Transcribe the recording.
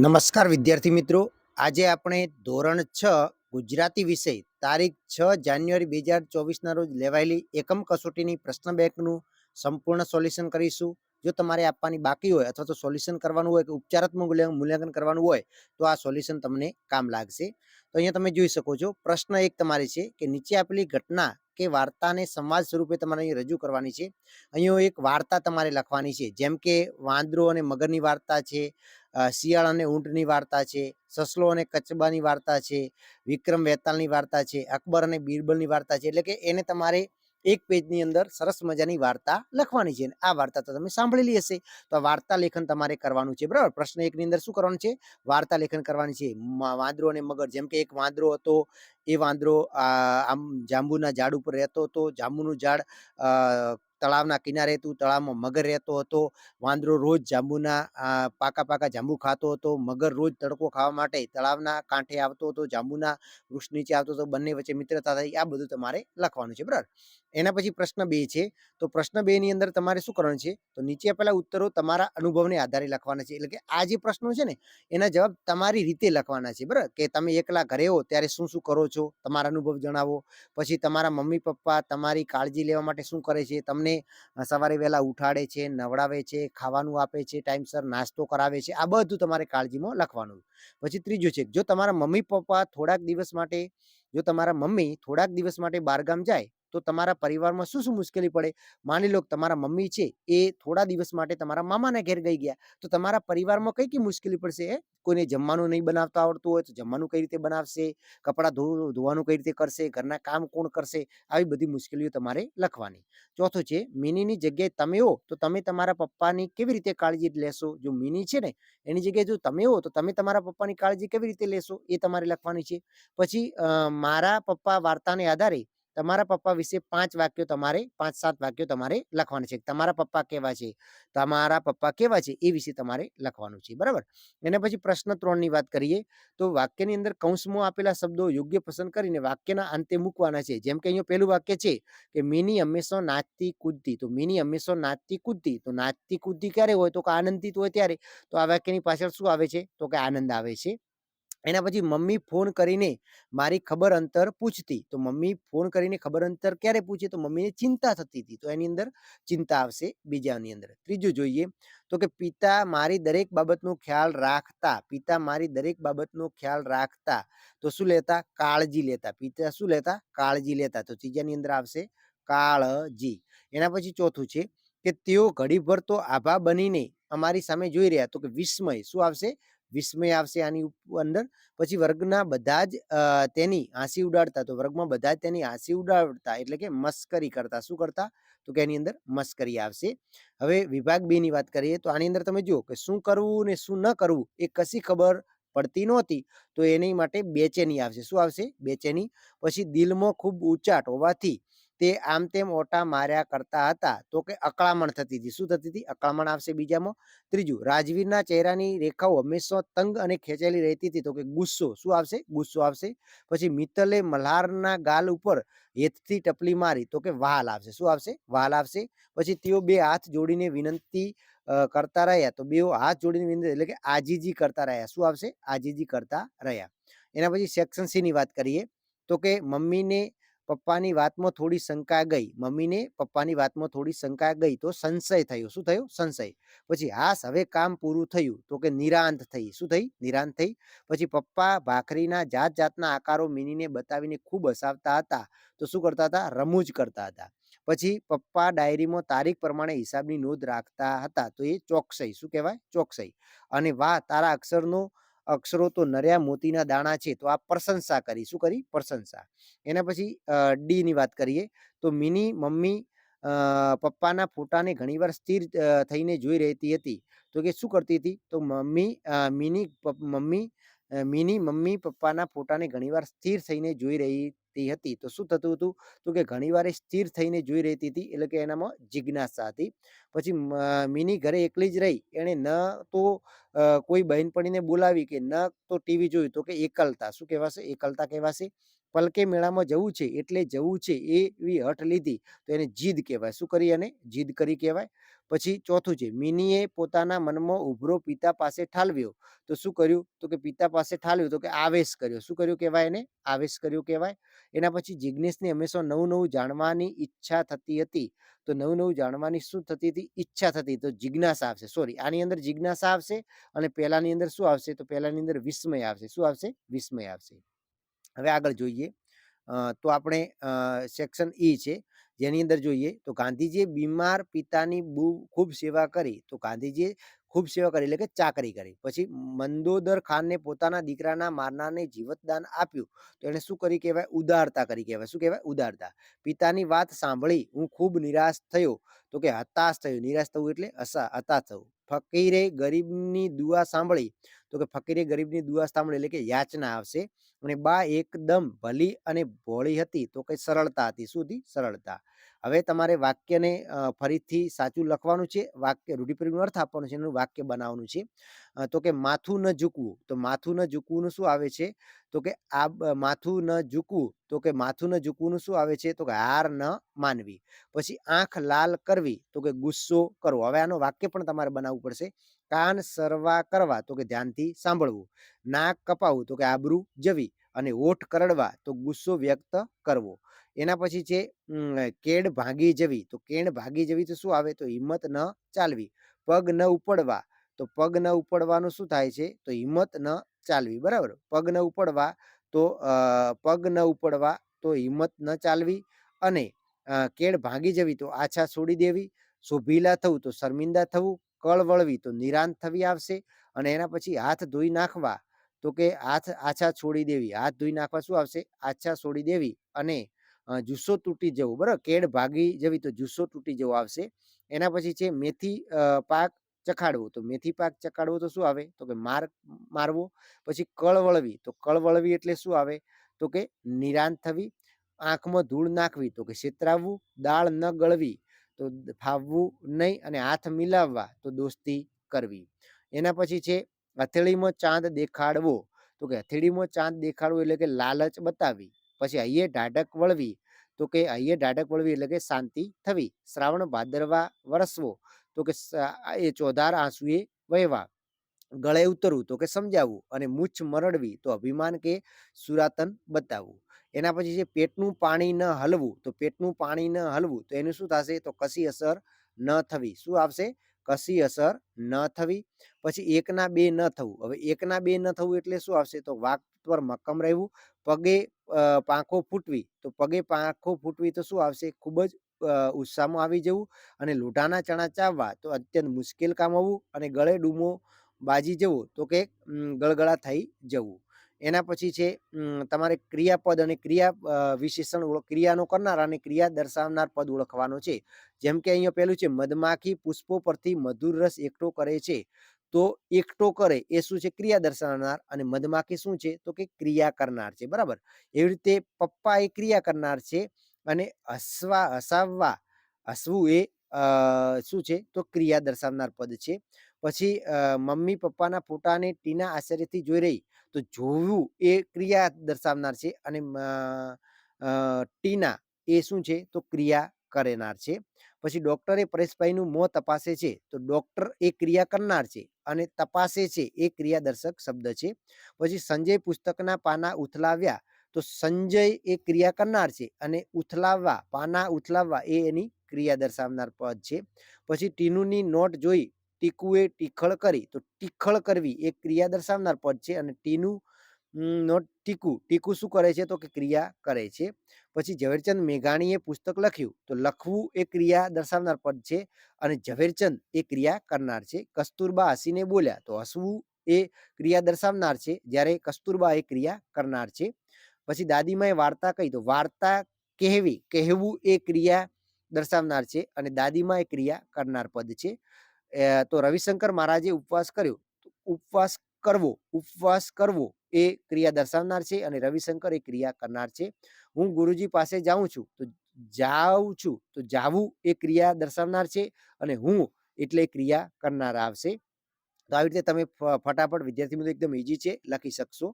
નમસ્કાર વિદ્યાર્થી મિત્રો, આજે આપણે ધોરણ 6 ગુજરાતી વિષય તારીખ 6 જાન્યુઆરી 2024ના રોજ લેવાયેલી એકમ કસોટીની પ્રશ્ન બેંકનું સંપૂર્ણ સોલ્યુશન કરીશું. જો તમારે આપવાની બાકી હોય અથવા તો સોલ્યુશન કરવાનું હોય કે ઉપચારાત્મક મૂલ્યાંકન કરવાનું હોય તો આ સોલ્યુશન તમને કામ લાગશે. તો અહીંયા તમે જોઈ શકો છો, પ્રશ્ન 1 તમારે છે કે નીચે આપેલી ઘટના કે વાર્તાને સંવાદ સ્વરૂપે તમારે અહીં રજૂ કરવાની છે. અહીંયા એક વાર્તા તમારે લખવાની છે, જેમ કે વાંદરો અને મગરની વાર્તા છે, શિયાળ અને ઊંટની વાર્તા છે, સસલો અને કચબાની વાર્તા છે, વિક્રમ વેતાલની વાર્તા છે, અકબર અને બીરબલની વાર્તા છે. એટલે કે એને તમારે એક પેજની અંદર સરસ મજાની વાર્તા લખવાની છે. આ વાર્તા તો તમે સાંભળેલી હશે, તો વાર્તા લેખન તમારે કરવાનું છે. બરાબર, પ્રશ્ન 1 ની અંદર શું કરવાનું છે? વાર્તા લેખન કરવાની છે. વાંદરો અને મગર, જેમ કે એક વાંદરો હતો, એ વાંદરો આમ જાંબુના ઝાડ ઉપર રહેતો હતો. જાંબુનું ઝાડ તળાવના કિનારે હતું. તળાવમાં મગર રહેતો હતો. વાંદરો રોજ જાંબુના પાકા પાકા જાંબુ ખાતો હતો. મગર રોજ તડકો ખાવા માટે તળાવના કાંઠે આવતો હતો, જાંબુના વૃક્ષ નીચે આવતો હતો. બંને વચ્ચે મિત્રતા થઈ. આ બધું તમારે લખવાનું છે. બરાબર, એના પછી પ્રશ્ન 2 છે. તો પ્રશ્ન 2 ની અંદર તમારે શું કરવાનું છે? તો નીચે આપેલા ઉત્તરો તમારા અનુભવને આધારે લખવાના છે. એટલે કે આ જે પ્રશ્નો છે ને, એના જવાબ તમારી રીતે લખવાના છે. બરાબર, કે તમે એકલા ઘરે હો ત્યારે શું શું કરો છો, તમારા અનુભવ જણાવો. પછી તમારા મમ્મી પપ્પા તમારી કાળજી લેવા માટે શું કરે છે? તમને સવારે વહેલા ઉઠાડે છે, નવડાવે છે, ખાવાનું આપે છે, ટાઈમસર નાસ્તો કરાવે છે. આ બધું તમારે કાળજીમાં લખવાનું. પછી ત્રીજું છે, જો તમારા મમ્મી થોડાક દિવસ માટે બહારગામ જાય તો તમારા પરિવારમાં શું શું મુશ્કેલી પડે? માની લો તમારા મમ્મી છે એ થોડા દિવસ માટે તમારા મામાના ઘેર ગઈ ગયા, તો તમારા પરિવારમાં કઈ કઈ મુશ્કેલી પડશે? કોઈને જમવાનું નહીં બનાવતા આવડતું હોય તો જમવાનું કઈ રીતે બનાવશે? કપડાં ધોવાનું કઈ રીતે કરશે? ઘરના કામ કોણ કરશે? આવી બધી મુશ્કેલીઓ તમારે લખવાની. ચોથું છે, મિનીની જગ્યાએ તમે હો તો તમે તમારા પપ્પાની કેવી રીતે કાળજી લેશો? જો મિની છે ને, એની જગ્યાએ જો તમે હો તો તમે તમારા પપ્પાની કાળજી કેવી રીતે લેશો? એ તમારે લખવાની છે. પછી મારા પપ્પા વાર્તાને આધારે તમારા પપ્પા વિશે 5 વાક્યો તમારે 5-7 વાક્યો તમારે લખવાના છે. તમારા પપ્પા કેવા છે, તમારા પપ્પા કેવા છે, એ વિશે તમારે લખવાનું છે. બરાબર, એના પછી પ્રશ્ન 3 ની વાત કરીએ તો વાક્યની અંદર કૌંસમાં આપેલા શબ્દો યોગ્ય પસંદ કરીને વાક્યના અંતે મૂકવાના છે. જેમ કે અહીંયા પહેલું વાક્ય છે કે મિની હંમેશા નાચતી કૂદતી. તો મિની હંમેશા નાચતી કૂદતી, તો નાચતી કૂદતી ક્યારે હોય? તો કે આનંદિત હોય ત્યારે. તો આ વાક્યની પાછળ શું આવે છે? તો કે આનંદ આવે છે. એના પછી મમ્મી ફોન કરીને મારી ખબર અંતર પૂછતી. તો મમ્મી ફોન કરીને ખબર અંતર ક્યારે પૂછે? તો મમ્મીને ચિંતા થતી હતી, તો એની અંદર ચિંતા આવશે બીજાની અંદર. ત્રીજું જોઈએ તો કે પિતા મારી દરેક બાબતનો ખ્યાલ રાખતા. પિતા મારી દરેક બાબતનો ખ્યાલ રાખતા, તો શું લેતા? કાળજી લેતા. પિતા શું લેતા? કાળજી લેતા. તો ત્રીજાની અંદર આવશે કાળજી. એના પછી ચોથું છે કે તેઓ ઘડીભર તો આભા બનીને અમારી સામે જોઈ રહ્યા. તો કે વિસ્મય. શું આવશે? વિસ્મય આવશે આની અંદર. પછી વર્ગના બધા જ તેની હાંસી ઉડાડતા. તો વર્ગમાં બધા જ તેની હાંસી ઉડાડતા એટલે કે મસ્કરી કરતા. શું કરતા? તો કે એની અંદર મસ્કરી આવશે. હવે વિભાગ 2 ની વાત કરીએ તો આની અંદર તમે જુઓ કે શું કરવું ને શું ન કરવું એ કશી ખબર પડતી નહોતી, તો એની માટે બેચેની આવશે. શું આવશે? બેચેની. પછી દિલમાં ખૂબ ઉચાટ હોવાથી તે આમ તેમ ઓટા માર્યા કરતા હતા, તો કે અકળામણ થતી હતી. શું થતી હતી? અકળામણ આવશે બીજામાં. ત્રીજું, રાજવીરના ચહેરાની રેખાઓ હંમેશા તંગ અને ખેંચાયેલી રહેતી હતી. તો કે ગુસ્સો. શું આવશે? ગુસ્સો આવશે. પછી મિત્તલે મલ્હારના ગાલ ઉપર હેતથી ટપલી મારી. તો કે વહાલ આવશે. શું આવશે? વહાલ આવશે. પછી તેઓ બે હાથ જોડીને વિનંતી કરતા રહ્યા. તો બે હાથ જોડીને વિનંતી એટલે કે આજીજી કરતા રહ્યા. શું આવશે? આજીજી કરતા રહ્યા. એના પછી સેક્શન સી ની વાત કરીએ તો કે મમ્મીને પપ્પાની વાતમાં થોડી શંકા ગઈ. મમ્મીને પપ્પાની વાતમાં થોડી શંકા ગઈ તો સંશય થયો. શું થયો? સંશય. પછી હાસ હવે કામ પૂરું થયું. તો કે નિરાંત થઈ. શું થઈ? નિરાંત થઈ. પછી પપ્પા ભાખરીના જાત જાતના આકારો મિનીને બતાવીને ખૂબ હસાવતા હતા. તો શું કરતા હતા? રમૂજ કરતા હતા. પછી પપ્પા ડાયરીમાં તારીખ પ્રમાણે હિસાબની નોંધ રાખતા હતા. તો એ ચોકસાઈ. શું કહેવાય? ચોકસાઈ. અને વાહ તારા અક્ષરો તો નર્યા મોતીના દાણા છે. તો આ પ્રશંસા કરી. શું કરી? પ્રશંસા. એના પછી ડી ની વાત કરીએ તો મિની મમ્મી પપ્પાના ફોટાને ઘણીવાર સ્થિર થઈને જોઈ રહેતી હતી. તો કે શું કરતી હતી? તો મિની મમ્મી પપ્પાના ફોટાને ઘણીવાર સ્થિર થઈને જોઈ રહી હતી. તો શું થતું હતું? તો કે ઘણીવાર સ્થિર થઈને જોઈ રહેતી હતી એટલે કે એનામાં જિજ્ઞાસા હતી. પછી મિની ઘરે એકલી જ રહી. એને ન તો કોઈ બહેનપણીને બોલાવી કે ન તો ટીવી જોયું. તો કે એકલતા. શું કહેવાશે? એકલતા કહેવાશે. પલકે મેળામાં જવું છે એટલે જવું છે એવી હઠ લીધી તો એને જીદ કહેવાય. શું કરી? એને જીદ કરી કહેવાય. પછી ચોથું છે, મિનીએ પોતાના મનમાં ઉભરો પિતા પાસે ઠાલવ્યો. તો શું કર્યું? તો કે પિતા પાસે ઠાલવ્યું તો કે આવેશ કર્યો. શું કર્યું કહેવાય? એને આવેશ કર્યો કહેવાય. એના પછી જિજ્ઞેશને હંમેશા નવું નવું જાણવાની ઈચ્છા થતી હતી. તો નવું નવું જાણવાની શું થતી હતી? ઈચ્છા થતી. તો જિજ્ઞાસા આવશે. સોરી, આની અંદર જિજ્ઞાસા આવશે અને પહેલાની અંદર શું આવશે? તો પહેલાની અંદર વિસ્મય આવશે. શું આવશે? વિસ્મય આવશે. હવે આગળ જોઈએ. તો આપણે સેક્શન ઈ છે, જેની અંદર જોઈએ તો ગાંધીજીએ બીમાર પિતાની ખૂબ સેવા કરી. તો ગાંધીજીએ ખૂબ સેવા કરી એટલે કે ચાકરી કરી. પછી મંદોદર ખાનને પોતાના દીકરાના મારનારને જીવતદાન આપ્યું. તો એને શું કરી કહેવાય? ઉદારતા કરી કહેવાય. શું કહેવાય? ઉદારતા. પિતાની વાત સાંભળી હું ખૂબ નિરાશ થયો. તો કે હતાશ થયો. નિરાશ થવું એટલે હતાશ થવું. ફકીરે ગરીબની દુઆ સાંભળી. તો કે ફકીરે ગરીબની દુઆ સાંભળી એટલે કે યાચના આવશે. અને બા એકદમ ભલી અને ભોળી હતી. તો કે સરળતા હતી. શું હતી? સરળતા. હવે તમારે વાક્યને ફરીથી સાચું લખવાનું છે. વાક્ય રૂઢિપ્રયોગનો અર્થ આપવાનો છે. એનું વાક્ય બનાવવાનું છે. તો કે માથું ન ઝૂકવું. તો માથું ન ઝૂકવું શું આવે છે? તો કે આ માથું ન ઝૂકવું. તો કે માથું ન ઝૂકવું શું આવે છે? તો કે હાર ન માનવી. પછી આંખ લાલ કરવી. તો કે ગુસ્સો કરવો. હવે આનું વાક્ય પણ તમારે બનાવવું પડશે. કાન સરવા કરવા. તો કે ધ્યાનથી સાંભળવું. નાક કપાવવું. તો કે આબરૂ જવી. અને હોઠ કરડવા. તો ગુસ્સો વ્યક્ત કરવો. એના પછી છે કેડ ભાગી જવી. તો કેડ ભાગી જવી તો શું આવે? તો હિંમત ન ચાલવી. પગ ન ઉપડવા. તો પગ ન ઉપડવાનું શું થાય છે? તો હિંમત ન ચાલવી. બરાબર. પગ ન ઉપડવા તો પગ ન ઉપડવા તો હિંમત ન ચાલવી. અને કેડ ભાગી જવી તો આછા છોડી દેવી. શોભીલા થવું તો શર્મિંદા થવું. કળ વળવી તો નિરાંત થવી આવશે. અને એના પછી હાથ ધોઈ નાખવા. તો કે હાથ આછા છોડી દેવી. હાથ ધોઈ નાખવા શું આવશે? આછા છોડી દેવી. અને જુસ્સો તૂટી જવું. બરાબર. કેડ ભાગી જવી તો જુસ્સો તૂટી જવો આવશે. એના પછી છે મેથી પાક ચખાડવો. તો મેથી પાક ચખાડવો તો શું આવે? તો કે મારવો. પછી કળ વળવી. તો કળ વળવી એટલે શું આવે? તો કે નિરાંત થવી. આંખમાં ધૂળ નાખવી. તો કે છેતરાવવું. દાળ ન ગળવી. તો ફાવવું નહીં. અને હાથ મિલાવવા તો દોસ્તી કરવી. એના પછી છે હથેળીમાં ચાંદ દેખાડવો. તો કે હથેળીમાં ચાંદ દેખાડવો એટલે કે લાલચ બતાવી. પછી હૈયે ઢાઢક વળવી. તો કે હૈયે ઢાઢક વળવી એટલે કે શાંતિ થવી. શ્રાવણ ભાદરવા વરસવો. તો કે એ ચોધાર આંસુએ વહેવા. ગળે ઉતરવું. તો કે સમજાવવું. અને મૂછ મરડવી તો અભિમાન કે સુરાતન બતાવવું. એના પછી છે પેટનું પાણી ન હલવું. તો પેટનું પાણી ન હલવું તો એનું શું થશે? તો કશી અસર ન થવી. શું આવશે? કશી અસર ન થવી. પછી એકના બે ન થવું. હવે એકના બે ન થવું એટલે શું આવશે? તો વાક પર મક્કમ રહેવું. પગે પાંખો ફૂટવી. તો પગે પાંખો ફૂટવી તો શું આવશે? ખૂબ જ ઉત્સાહમાં આવી જવું. અને લોઢાના ચણા ચાવવા તો અત્યંત મુશ્કેલ કામ હોવું. અને ગળે ડૂમો બાજી જવું તો કે ગળગળા થઈ જવું. એના પછી છે તમારે ક્રિયાપદ અને ક્રિયા વિશેષણ ક્રિયાનો કરનાર અને ક્રિયા દર્શાવનાર પદ ઓળખવાનો છે. જેમ કે અહીંયા પેલું છે મધમાખી પુષ્પો પરથી મધુર રસ એકઠો કરે છે. તો એકઠો કરે એ શું છે? ક્રિયા દર્શાવનાર. અને મધમાખી શું છે? તો કે ક્રિયા કરનાર છે. બરાબર. એવી રીતે પપ્પા એ ક્રિયા કરનાર છે. અને હસાવવા હસવું એ શું છે? તો ક્રિયા દર્શાવનાર પદ છે. પછી મમ્મી પપ્પાના ફોટાને ટીના આશ્ચર્યથી જોઈ રહી. તો જોવું એ ક્રિયા દર્શાવનાર છે. અને ટીના એ શું છે? તો ક્રિયા કરનાર છે. પછી ડોક્ટરે પરેશભાઈનું મોં તપાસે છે. તો ડોક્ટર એ ક્રિયા કરનાર છે. અને તપાસે છે એ ક્રિયા દર્શક શબ્દ છે. પછી સંજય પુસ્તકના પાના ઉથલાવ્યા. તો સંજય એ ક્રિયા કરનાર છે. અને ઉથલાવવા પાના ઉથલાવવા એ એની ક્રિયા દર્શાવનાર પદ છે. પછી ટીનુની નોટ જોઈ ટીકુએ ટીખળ કરી. તો ટીખળ કરવી એ ક્રિયા દર્શાવનાર પદ છે. અને ટીનું નોટ ટીકુ શું કરે છે? તો કે ક્રિયા કરે છે. પછી ઝવેરચંદ મેઘાણીએ પુસ્તક લખ્યું. તો લખવું એ ક્રિયા દર્શાવનાર પદ છે. અને ઝવેરચંદ એ ક્રિયા કરનાર છે. કસ્તુરબા હસીને બોલ્યા. તો હસવું એ ક્રિયા દર્શાવનાર છે. જ્યારે કસ્તુરબા એ ક્રિયા કરનાર છે. પછી દાદીમાએ વાર્તા કહી. તો વાર્તા કહેવી કહેવું એ ક્રિયા દર્શાવનાર છે. અને દાદીમા એ ક્રિયા કરનાર પદ છે. તો રવિશંકર મહારાજે ઉપવાસ કર્યો. ઉપવાસ કરવો એ ક્રિયા દર્શાવનાર છે. અને રવિશંકર એ ક્રિયા કરનાર છે. હું ગુરુજી પાસે જાઉં છું. તો જાવું એ ક્રિયા દર્શાવનાર છે. અને હું એટલે ક્રિયા કરનાર આવશે. તો આવી રીતે તમે ફટાફટ વિદ્યાર્થી મિત્રો એકદમ ઈઝી છે લખી શકશો.